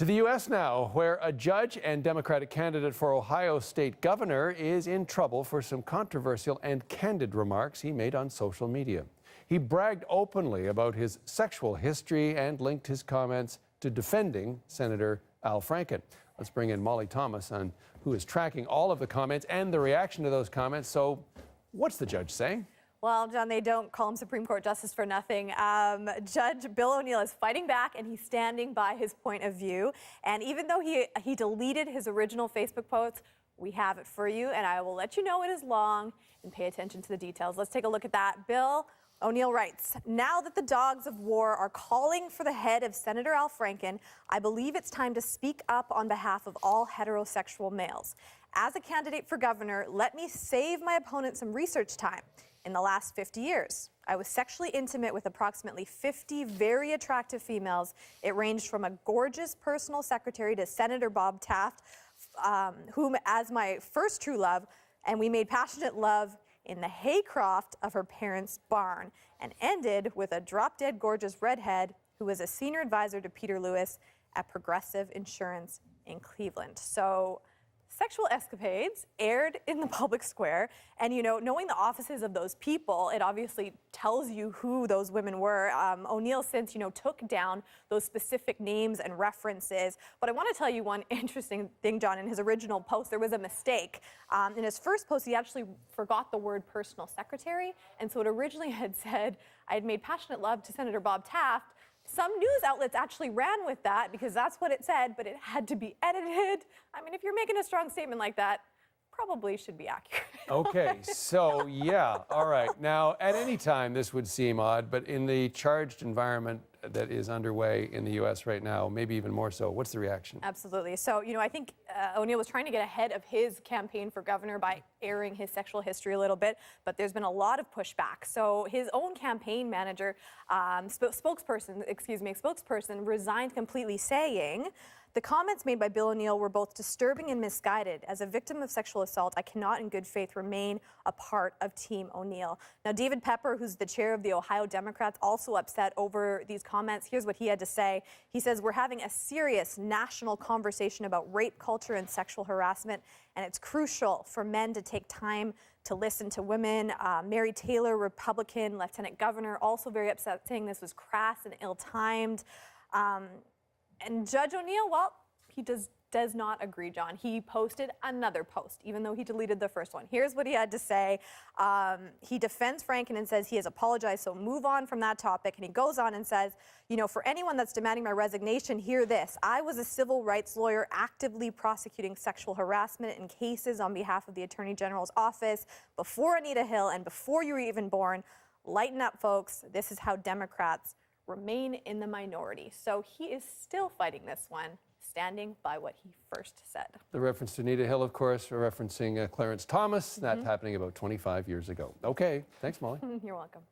To the U.S. now, where a judge and Democratic candidate for Ohio State governor is in trouble for some controversial and candid remarks he made on social media. He bragged openly about his sexual history and linked his comments to defending Senator Al Franken. Let's bring in Molly Thomas, who is tracking all of the comments and the reaction to those comments. So what's the judge saying? Well, John, they don't call him Supreme Court Justice for nothing. Judge Bill O'Neill is fighting back, and he's standing by his point of view. And even though he deleted his original Facebook post, we have it for you, and I will let you know it is long, and pay attention to the details. Let's take a look at that. Bill O'Neill writes, "Now that the dogs of war are calling for the head of Senator Al Franken, I believe it's time to speak up on behalf of all heterosexual males. As a candidate for governor, let me save my opponent some research time. In the last 50 years, I was sexually intimate with approximately 50 very attractive females. It ranged from a gorgeous personal secretary to Senator Bob Taft, whom as my first true love, and we made passionate love in the haycroft of her parents' barn, and ended with a drop-dead gorgeous redhead who was a senior advisor to Peter Lewis at Progressive Insurance in Cleveland." So sexual escapades aired in the public square, and knowing the offices of those people, it obviously tells you who those women were. O'Neill since took down those specific names and references, but I want to tell you one interesting thing, John. In his original post, there was a mistake. In his first post, he actually forgot the word personal secretary, and so it originally had said, "I had made passionate love to Senator Bob Taft." Some news outlets actually ran with that because that's what it said, but it had to be edited. I mean, if you're making a strong statement like that, probably should be accurate. Okay, so yeah, all right. Now, at any time, this would seem odd, but in the charged environment that is underway in the U.S. right now, maybe even more so, what's the reaction? Absolutely. So, I think O'Neill was trying to get ahead of his campaign for governor by airing his sexual history a little bit, but there's been a lot of pushback. So his own campaign manager, spokesperson resigned completely, saying, "The comments made by Bill O'Neill were both disturbing and misguided. As a victim of sexual assault, I cannot in good faith remain a part of Team O'Neill." Now, David Pepper, who's the chair of the Ohio Democrats, also upset over these comments. Here's what he had to say. He says, "We're having a serious national conversation about rape culture and sexual harassment, and it's crucial for men to take time to listen to women." Mary Taylor, Republican lieutenant governor, also very upset, saying this was crass and ill-timed. And Judge O'Neill, well, he does not agree, John. He posted another post, even though he deleted the first one. Here's what he had to say. He defends Franken and says he has apologized, so move on from that topic. And he goes on and says, "For anyone that's demanding my resignation, hear this. I was a civil rights lawyer actively prosecuting sexual harassment in cases on behalf of the Attorney General's office before Anita Hill and before you were even born. Lighten up, folks. This is how Democrats remain in the minority." So he is still fighting this one, standing by what he first said. The reference to Anita Hill, of course, referencing Clarence Thomas. That's happening about 25 years ago. Okay, thanks, Molly. You're welcome.